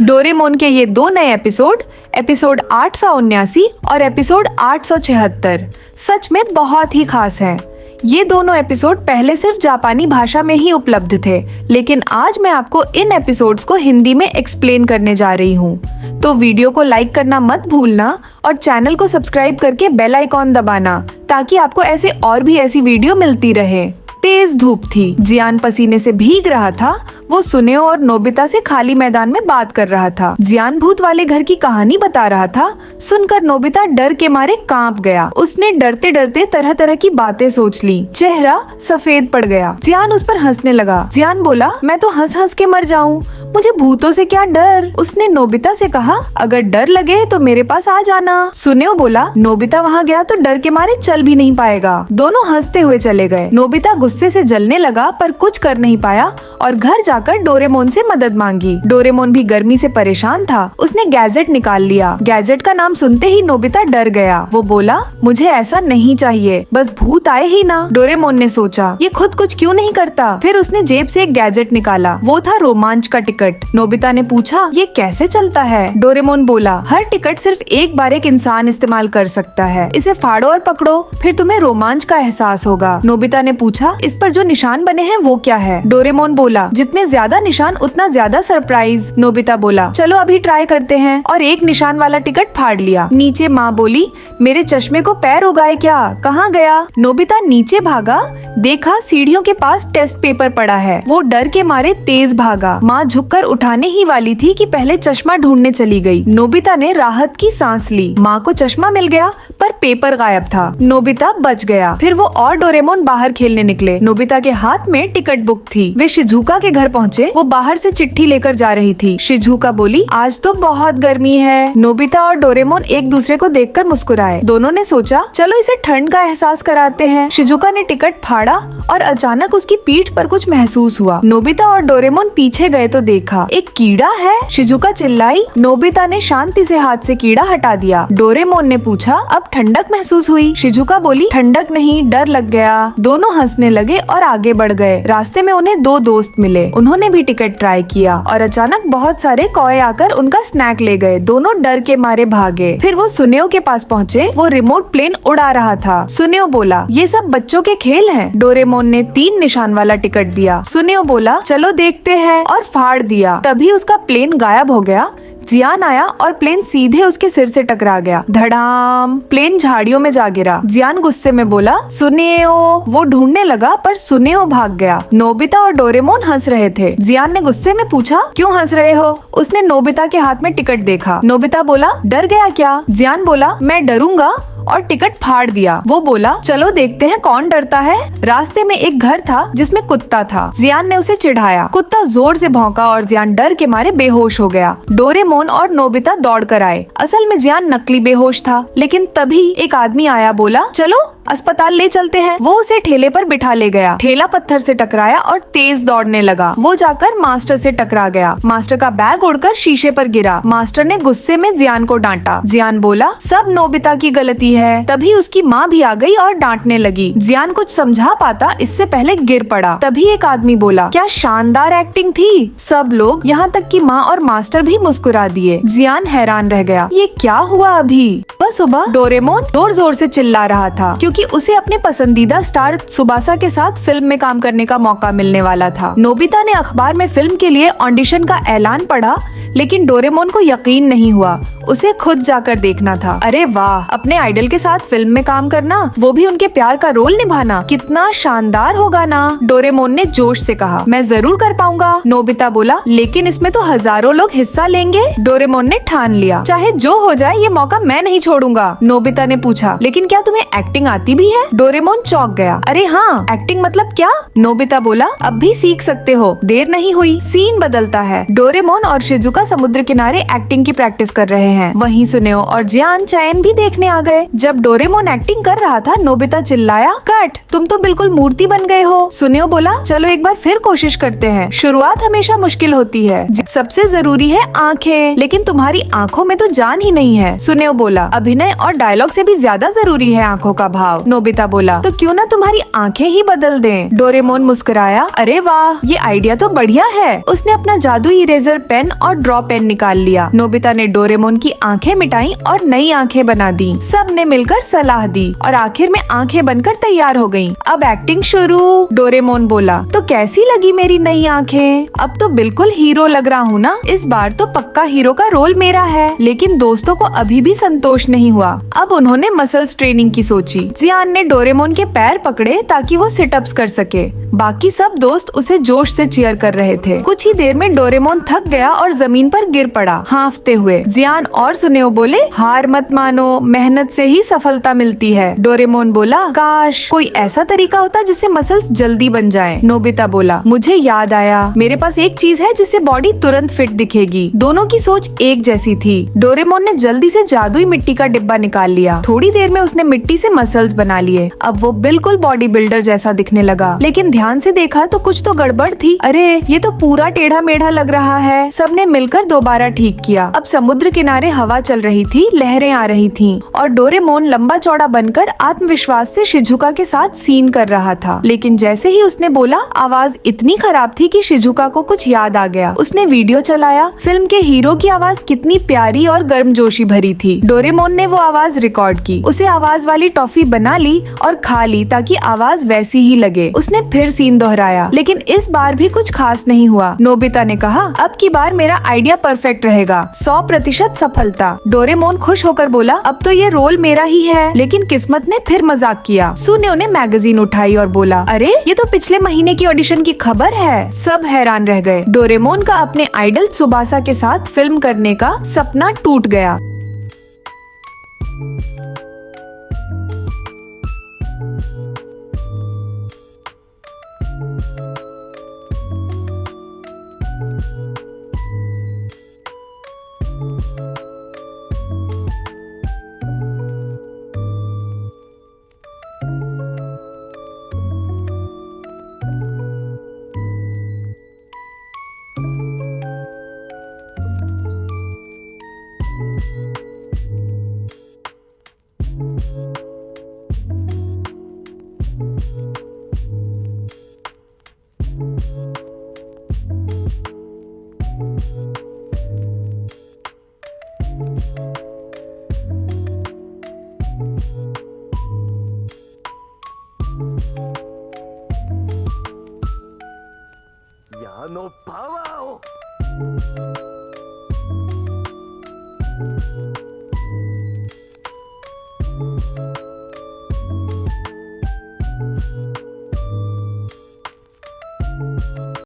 Doraemon के ये दो नए एपिसोड 879 और एपिसोड 876 सच में बहुत ही खास हैं। ये दोनों एपिसोड पहले सिर्फ जापानी भाषा में ही उपलब्ध थे, लेकिन आज मैं आपको इन एपिसोड्स को हिंदी में एक्सप्लेन करने जा रही हूँ। तो वीडियो को लाइक करना मत भूलना और चैनल को सब्सक्राइब करके बेल आइकॉन दबाना, ताकि आपको ऐसे और भी ऐसी वीडियो मिलती रहे। तेज धूप थी, जियान पसीने से भीग रहा था। वो सुनेओ और नोबिता से खाली मैदान में बात कर रहा था। जियान भूत वाले घर की कहानी बता रहा था। सुनकर नोबिता डर के मारे कांप गया। उसने डरते डरते तरह तरह की बातें सोच ली। चेहरा सफेद पड़ गया। जियान उस पर हंसने लगा। जियान बोला, मैं तो हंस हंस के मर जाऊं, मुझे भूतों से क्या डर। उसने नोबिता से कहा, अगर डर लगे तो मेरे पास आ जाना। सुनेओ बोला, नोबिता वहाँ गया तो डर के मारे चल भी नहीं पाएगा। दोनों हंसते हुए चले गए। नोबिता गुस्से से जलने लगा, पर कुछ कर नहीं पाया और घर जाकर डोरेमोन से मदद मांगी। डोरेमोन भी गर्मी से परेशान था। उसने गैजेट निकाल लिया। गैजेट का नाम सुनते ही नोबिता डर गया। वो बोला, मुझे ऐसा नहीं चाहिए, बस भूत आए ही ना। डोरेमोन ने सोचा, ये खुद कुछ क्यों नहीं करता। फिर उसने जेब से एक गैजेट निकाला। वो था रोमांच का टिकट। नोबिता ने पूछा, ये कैसे चलता है। डोरेमोन बोला, हर टिकट सिर्फ एक बार एक इंसान इस्तेमाल कर सकता है। इसे फाड़ो और पकड़ो, फिर तुम्हें रोमांच का एहसास होगा। नोबिता ने पूछा, इस पर जो निशान बने हैं वो क्या है। डोरेमोन बोला, जितने ज्यादा निशान उतना ज्यादा सरप्राइज। नोबिता बोला, चलो अभी ट्राई करते हैं, और एक निशान वाला टिकट फाड़ लिया। नीचे माँ बोली, मेरे चश्मे को पैर उगाए क्या, कहाँ गया। नोबिता नीचे भागा, देखा सीढ़ियों के पास टेस्ट पेपर पड़ा है। वो डर के मारे तेज भागा। माँ झुककर उठाने ही वाली थी कि पहले चश्मा ढूंढने चली गई। नोबिता ने राहत की सांस ली। माँ को चश्मा मिल गया, पर पेपर गायब था। नोबिता बच गया। फिर वो और डोरेमोन बाहर खेलने निकले। नोबिता के हाथ में टिकट बुक थी। वे शिजुका के घर पहुँचे। वो बाहर से चिट्ठी लेकर जा रही थी। शिजुका बोली, आज तो बहुत गर्मी है। नोबिता और डोरेमोन एक दूसरे को देखकर मुस्कुराए। दोनों ने सोचा, चलो इसे ठंड का एहसास कराते हैं। शिजुका ने टिकट फाड़ा और अचानक उसकी पीठ पर कुछ महसूस हुआ। नोबिता और डोरेमोन पीछे गए तो देखा एक कीड़ा है। शिजुका चिल्लाई। नोबिता ने शांति से हाथ से कीड़ा हटा दिया। डोरेमोन ने पूछा, अब ठंडक महसूस हुई। शिजुका बोली, ठंडक नहीं, डर लग गया। दोनों हंसने लगे और आगे बढ़ गए। रास्ते में उन्हें दो दोस्त मिले। उन्होंने भी टिकट ट्राई किया और अचानक बहुत सारे कौए आकर उनका स्नैक ले गए। दोनों डर के मारे भागे। फिर वो सुनेओ के पास पहुँचे। वो रिमोट प्लेन उड़ा रहा था। सुनेओ बोला, ये सब बच्चों के खेल हैं। डोरेमोन ने 3 निशान वाला टिकट दिया। सुनेओ बोला, चलो देखते हैं, और फाड़ दिया। तभी उसका प्लेन गायब हो गया। जियान आया और प्लेन सीधे उसके सिर से टकरा गया। धड़ाम, प्लेन झाड़ियों में जा गिरा। जियान गुस्से में बोला, सुनेओ। वो ढूंढने लगा, पर सुनेओ भाग गया। नोबिता और डोरेमोन हंस रहे थे। जियान ने गुस्से में पूछा, क्यों हंस रहे हो। उसने नोबिता के हाथ में टिकट देखा। नोबिता बोला, डर गया क्या। जियान बोला, मैं डरूंगा, और टिकट फाड़ दिया। वो बोला, चलो देखते हैं कौन डरता है। रास्ते में एक घर था जिसमें कुत्ता था। जियान ने उसे चिढ़ाया। कुत्ता जोर से भौंका और जियान डर के मारे बेहोश हो गया। डोरेमोन और नोबिता दौड़ कर आए। असल में जियान नकली बेहोश था, लेकिन तभी एक आदमी आया। बोला, चलो अस्पताल ले चलते हैं। वो उसे ठेले पर बिठा ले गया। ठेला पत्थर से टकराया और तेज दौड़ने लगा। वो जाकर मास्टर से टकरा गया। मास्टर का बैग उड़कर शीशे पर गिरा। मास्टर ने गुस्से में जियान को डांटा। जियान बोला, सब नोबिता की गलती है। तभी उसकी माँ भी आ गई और डांटने लगी। जियान कुछ समझा पाता इससे पहले गिर पड़ा। तभी एक आदमी बोला, क्या शानदार एक्टिंग थी। सब लोग, यहाँ तक कि माँ और मास्टर भी मुस्कुरा दिए। जियान हैरान रह गया, ये क्या हुआ अभी। सुबह डोरेमोन जोर जोर से चिल्ला रहा था, क्योंकि उसे अपने पसंदीदा स्टार त्सुबासा के साथ फिल्म में काम करने का मौका मिलने वाला था। नोबिता ने अखबार में फिल्म के लिए ऑडिशन का ऐलान पढ़ा, लेकिन डोरेमोन को यकीन नहीं हुआ। उसे खुद जाकर देखना था। अरे वाह, अपने आइडल के साथ फिल्म में काम करना, वो भी उनके प्यार का रोल निभाना, कितना शानदार होगा ना। डोरेमोन ने जोश से कहा, मैं जरूर कर पाऊंगा। नोबिता बोला, लेकिन इसमें तो हजारों लोग हिस्सा लेंगे। डोरेमोन ने ठान लिया, चाहे जो हो जाए ये मौका मैं नहीं छोड़ूंगा। नोबिता ने पूछा, लेकिन क्या तुम्हें एक्टिंग आती भी है। डोरेमोन चौंक गया। अरे हाँ, एक्टिंग मतलब क्या। नोबिता बोला, अब भी सीख सकते हो, देर नहीं हुई। सीन बदलता है। डोरेमोन और शिजुका समुद्र किनारे एक्टिंग की प्रैक्टिस कर रहे हैं। हैं। वहीं सुनेओ और जियान चैन भी देखने आ गए। जब डोरेमोन एक्टिंग कर रहा था, नोबिता चिल्लाया, कट, तुम तो बिल्कुल मूर्ति बन गए हो। सुनेओ बोला, चलो एक बार फिर कोशिश करते हैं। शुरुआत हमेशा मुश्किल होती है, सबसे जरूरी है आंखें, लेकिन तुम्हारी आंखों में तो जान ही नहीं है। सुनेओ बोला, अभिनय और डायलॉग से भी ज्यादा जरूरी है आंखों का भाव। नोबिता बोला, तो क्यों ना तुम्हारी आंखें ही बदल दें। डोरेमोन मुस्कुराया, अरे वाह, ये आइडिया तो बढ़िया है। उसने अपना जादुई इरेजर पेन और ड्रॉ पेन निकाल लिया। नोबिता ने डोरेमोन की आंखें मिटाई और नई आंखें बना दी। सब ने मिलकर सलाह दी और आखिर में आंखें बनकर तैयार हो गयीं। अब एक्टिंग शुरू। डोरेमोन बोला, तो कैसी लगी मेरी नई आंखें? अब तो बिल्कुल हीरो लग रहा हूँ ना। इस बार तो पक्का हीरो का रोल मेरा है। लेकिन दोस्तों को अभी भी संतोष नहीं हुआ। अब उन्होंने मसल्स ट्रेनिंग की सोची। जियान ने डोरेमोन के पैर पकड़े ताकि वो सिटअप्स कर सके। बाकी सब दोस्त उसे जोश से चीयर कर रहे थे। कुछ ही देर में डोरेमोन थक गया और जमीन पर गिर पड़ा, हांफते हुए। जियान और सुनेओ बोले, हार मत मानो, मेहनत से ही सफलता मिलती है। डोरेमोन बोला, काश कोई ऐसा तरीका होता जिससे मसल्स जल्दी बन जाएं। नोबिता बोला, मुझे याद आया, मेरे पास एक चीज है जिससे बॉडी तुरंत फिट दिखेगी। दोनों की सोच एक जैसी थी। डोरेमोन ने जल्दी से जादुई मिट्टी का डिब्बा निकाल लिया। थोड़ी देर में उसने मिट्टी से मसल्स बना लिए। अब वो बिल्कुल बॉडी बिल्डर जैसा दिखने लगा। लेकिन ध्यान से देखा तो कुछ तो गड़बड़ थी। अरे, ये तो पूरा टेढ़ा मेढ़ा लग रहा है। सबने मिलकर दोबारा ठीक किया। अब समुद्र किनारे हवा चल रही थी, लहरें आ रही थीं और डोरेमोन लंबा चौड़ा बनकर आत्मविश्वास से शिजुका के साथ सीन कर रहा था। लेकिन जैसे ही उसने बोला, आवाज इतनी खराब थी कि शिजुका को कुछ याद आ गया। उसने वीडियो चलाया। फिल्म के हीरो की आवाज कितनी प्यारी और गर्मजोशी भरी थी। डोरेमोन ने वो आवाज रिकॉर्ड की, उसे आवाज वाली टॉफी बना ली और खा ली ताकि आवाज वैसी ही लगे। उसने फिर सीन दोहराया, लेकिन इस बार भी कुछ खास नहीं हुआ। नोबिता ने कहा, अब की बार मेरा आइडिया परफेक्ट रहेगा, 100% सफलता। डोरेमोन खुश होकर बोला, अब तो ये रोल मेरा ही है। लेकिन किस्मत ने फिर मजाक किया। सुनेओ ने मैगजीन उठाई और बोला, अरे, ये तो पिछले महीने की ऑडिशन की खबर है। सब हैरान रह गए। डोरेमोन का अपने आइडल त्सुबासा के साथ फिल्म करने का सपना टूट गया।